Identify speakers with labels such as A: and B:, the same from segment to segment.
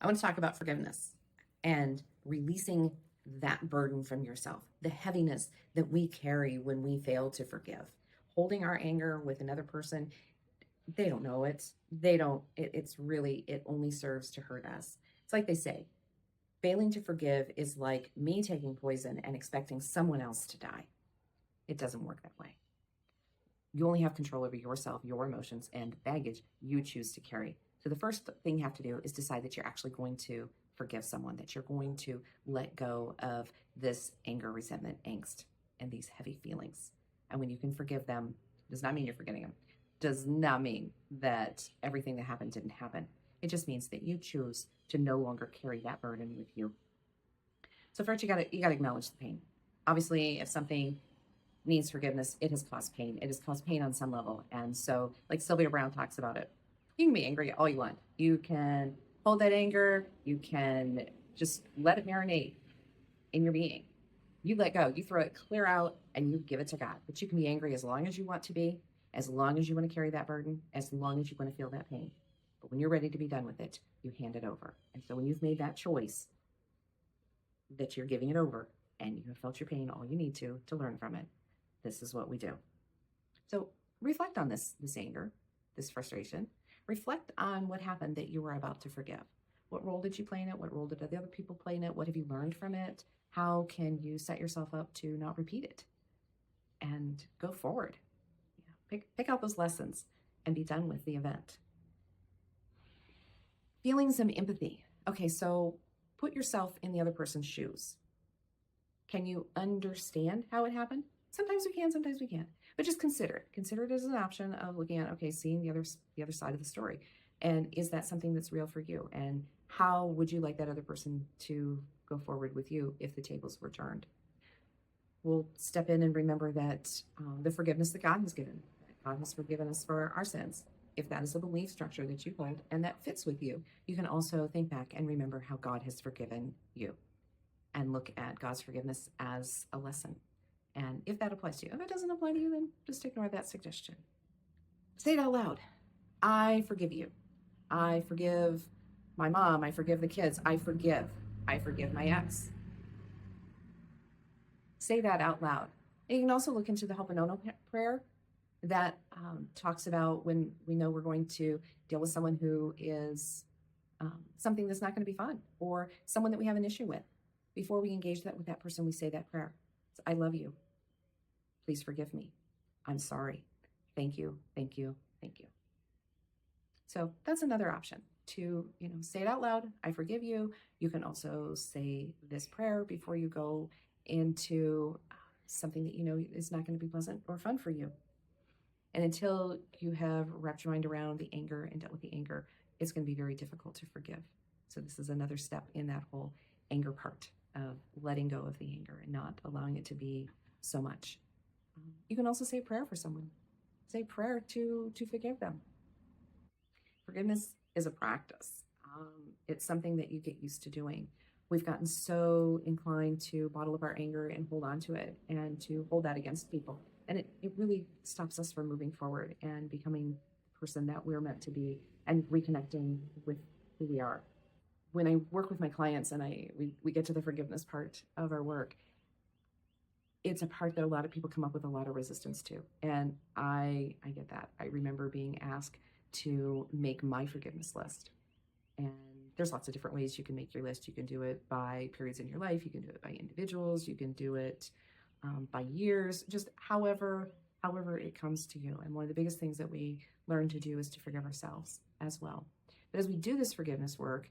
A: I want to talk about forgiveness and releasing that burden from yourself, the heaviness that we carry when we fail to forgive. Holding our anger with another person, they don't know it. They don't, it's really, it only serves to hurt us. It's like they say, failing to forgive is like me taking poison and expecting someone else to die. It doesn't work that way. You only have control over yourself, your emotions, and baggage you choose to carry. So the first thing you have to do is decide that you're actually going to forgive someone, that you're going to let go of this anger, resentment, angst, and these heavy feelings. And when you can forgive them, does not mean you're forgetting them. Does not mean that everything that happened didn't happen. It just means that you choose to no longer carry that burden with you. So first, you gotta acknowledge the pain. Obviously, if something needs forgiveness, it has caused pain. It has caused pain on some level. And so, like Sylvia Brown talks about it, you can be angry all you want. You can hold that anger. You can just let it marinate in your being. You let go, you throw it clear out, and you give it to God. But you can be angry as long as you want to be, as long as you want to carry that burden, as long as you want to feel that pain. But when you're ready to be done with it, you hand it over. And so when you've made that choice that you're giving it over and you have felt your pain all you need to learn from it, this is what we do. So reflect on this anger, this frustration. Reflect on what happened that you were about to forgive. What role did you play in it? What role did the other people play in it? What have you learned from it? How can you set yourself up to not repeat it and go forward? Pick out those lessons and be done with the event. Feeling some empathy. Okay, so put yourself in the other person's shoes. Can you understand how it happened? Sometimes we can, sometimes we can't. But just consider it. Consider it as an option of looking at, okay, seeing the other side of the story. And is that something that's real for you? And how would you like that other person to go forward with you if the tables were turned? We'll step in and remember that the forgiveness that God has given. God has forgiven us for our sins. If that is a belief structure that you hold and that fits with you, you can also think back and remember how God has forgiven you and look at God's forgiveness as a lesson. And if that applies to you, if it doesn't apply to you, then just ignore that suggestion. Say it out loud. I forgive you. I forgive my mom. I forgive the kids. I forgive. I forgive my ex. Say that out loud. And you can also look into the Ho'oponopono prayer that talks about when we know we're going to deal with someone who is something that's not going to be fun, or someone that we have an issue with. Before we engage with that person, we say that prayer. So, I love you. Please forgive me. I'm sorry. Thank you. Thank you. Thank you. So that's another option to, say it out loud. I forgive you. You can also say this prayer before you go into something that is not going to be pleasant or fun for you. And until you have wrapped your mind around the anger and dealt with the anger, it's going to be very difficult to forgive. So this is another step in that whole anger part of letting go of the anger and not allowing it to be so much. You can also say a prayer for someone. Say a prayer to forgive them. Forgiveness is a practice. It's something that you get used to doing. We've gotten so inclined to bottle up our anger and hold on to it and to hold that against people. And it really stops us from moving forward and becoming the person that we're meant to be and reconnecting with who we are. When I work with my clients and we get to the forgiveness part of our work, it's a part that a lot of people come up with a lot of resistance to. And I get that. I remember being asked to make my forgiveness list. And there's lots of different ways you can make your list. You can do it by periods in your life. You can do it by individuals. You can do it by years, just however it comes to you. And one of the biggest things that we learn to do is to forgive ourselves as well. But as we do this forgiveness work,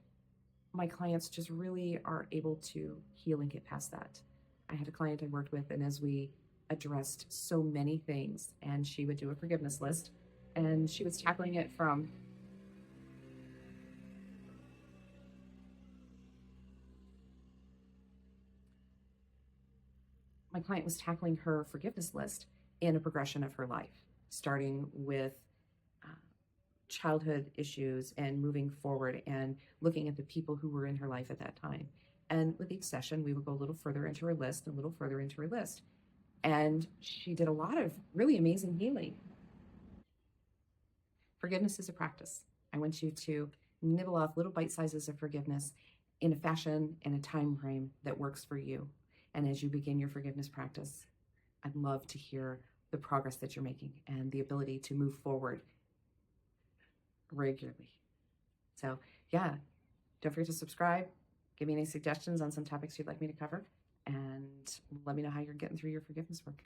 A: my clients just really are able to heal and get past that. I had a client I worked with, and as we addressed so many things, and she would do a forgiveness list, and she was tackling it from my client was tackling her forgiveness list in a progression of her life, starting with childhood issues and moving forward and looking at the people who were in her life at that time. And with each session, we would go a little further into her list, a little further into her list. And she did a lot of really amazing healing. Forgiveness is a practice. I want you to nibble off little bite sizes of forgiveness in a fashion and a time frame that works for you. And as you begin your forgiveness practice, I'd love to hear the progress that you're making and the ability to move forward regularly. So yeah, don't forget to subscribe. Give me any suggestions on some topics you'd like me to cover, and let me know how you're getting through your forgiveness work.